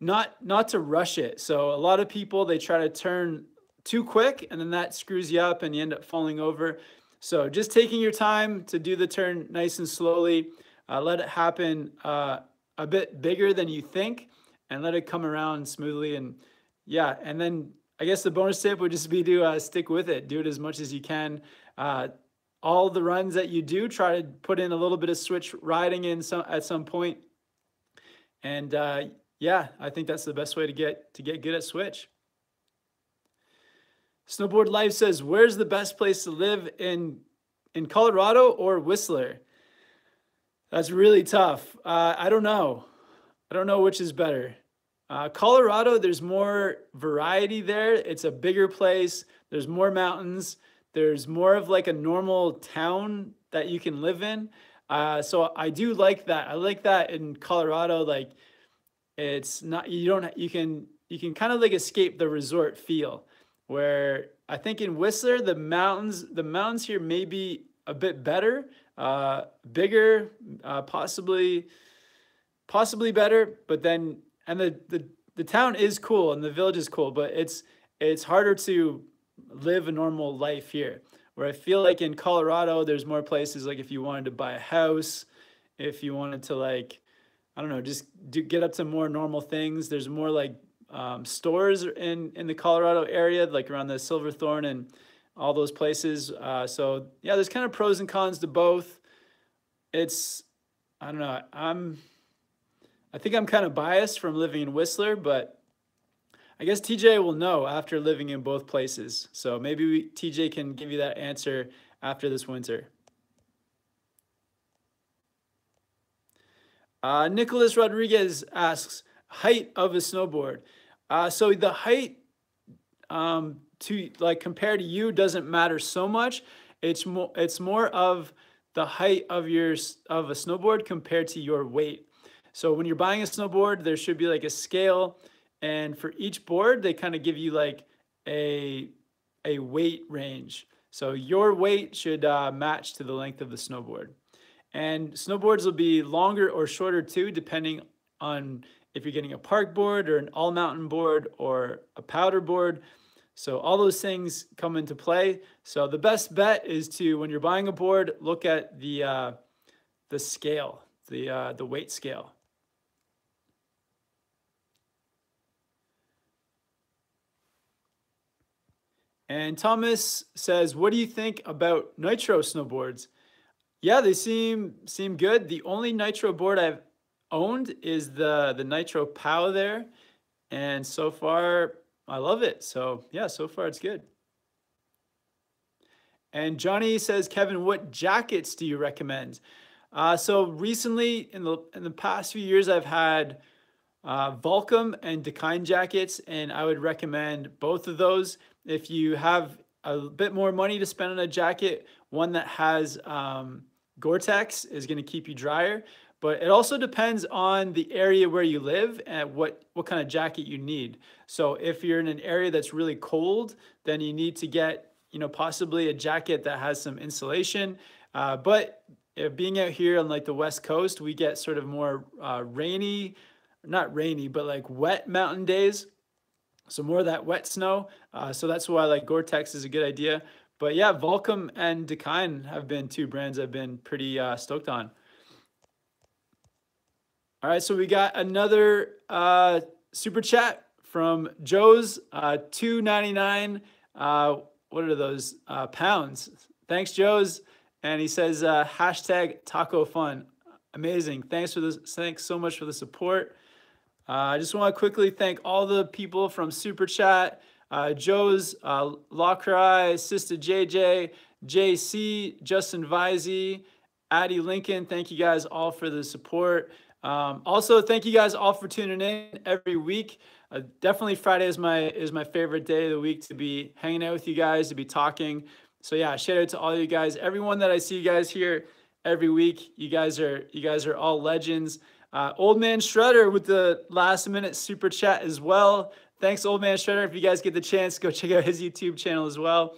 not to rush it. So a lot of people, they try to turn too quick, and then that screws you up and you end up falling over. So just taking your time to do the turn nice and slowly, let it happen a bit bigger than you think, and let it come around smoothly. And yeah, and then I guess the bonus tip would just be to stick with it. Do it as much as you can. All the runs that you do, try to put in a little bit of switch riding at some point. And yeah, I think that's the best way to get good at switch. Snowboard Life says, where's the best place to live in Colorado or Whistler? That's really tough. I don't know. I don't know which is better. Colorado, there's more variety there. It's a bigger place. There's more mountains. There's more of like a normal town that you can live in. So I do like that. I like that in Colorado. Like, it's not, you can kind of like escape the resort feel. Where I think in Whistler, the mountains here may be a bit better, bigger, possibly better. But then, and the town is cool and the village is cool, but it's harder to live a normal life here. Where I feel like in Colorado, there's more places, like if you wanted to buy a house, if you wanted to, like, I don't know, just get up to more normal things. There's more like stores in the Colorado area, like around the Silverthorne and all those places. So yeah, there's kind of pros and cons to both. I don't know, I think I'm kind of biased from living in Whistler, but I guess TJ will know after living in both places. So maybe TJ can give you that answer after this winter. Nicholas Rodriguez asks, height of a snowboard. So the height to like compare to you doesn't matter so much. It's more of the height of a snowboard compared to your weight. So when you're buying a snowboard, there should be like a scale, and for each board they kind of give you like a weight range. So your weight should match to the length of the snowboard. And snowboards will be longer or shorter too, depending on if you're getting a park board or an all mountain board or a powder board. So all those things come into play. So the best bet is to, when you're buying a board, look at the scale, the weight scale. And Thomas says, what do you think about Nitro snowboards? Yeah, they seem good. The only Nitro board I've owned is the Nitro POW there. And so far, I love it. So yeah, so far it's good. And Johnny says, Kevin, what jackets do you recommend? So recently, in the past few years, I've had Volcom and Dakine jackets, and I would recommend both of those. If you have a bit more money to spend on a jacket, one that has Gore-Tex is going to keep you drier. But it also depends on the area where you live and what kind of jacket you need. So if you're in an area that's really cold, then you need to get, you know, possibly a jacket that has some insulation. But being out here on like the West Coast, we get sort of more rainy, not rainy, but like wet mountain days. So more of that wet snow. So that's why like Gore-Tex is a good idea. But yeah, Volcom and Dakine have been two brands I've been pretty stoked on. All right, so we got another super chat from Joe's, $2.99. What are those pounds? Thanks, Joe's. And he says hashtag taco fun. Amazing. Thanks for this. Thanks so much for the support. I just want to quickly thank all the people from Super Chat, Joe's, Lacrai, Sister JJ, JC, Justin Visey, Addie Lincoln. Thank you guys all for the support. Also, thank you guys all for tuning in every week. Definitely Friday is my favorite day of the week to be hanging out with you guys, to be talking. So yeah, shout out to all you guys, everyone that I see you guys here every week. You guys are all legends. Old Man Shredder with the last minute super chat as well. Thanks, Old Man Shredder. If you guys get the chance, go check out his YouTube channel as well.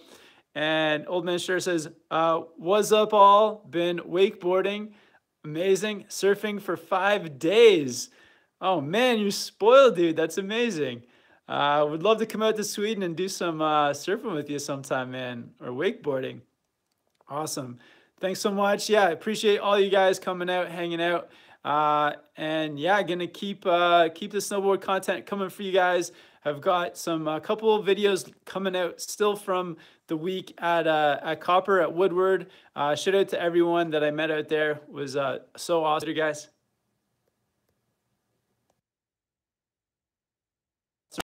And Old Man Shredder says, what's up all? Been wakeboarding. Amazing. Surfing for 5 days. Oh man, you're spoiled, dude. That's amazing. Would love to come out to Sweden and do some surfing with you sometime, man, or wakeboarding. Awesome. Thanks so much. Yeah, I appreciate all you guys coming out, hanging out. And yeah, gonna keep the snowboard content coming for you guys. I've got some couple of videos coming out still from the week at Copper at Woodward. Shout out to everyone that I met out there. It was so awesome, guys.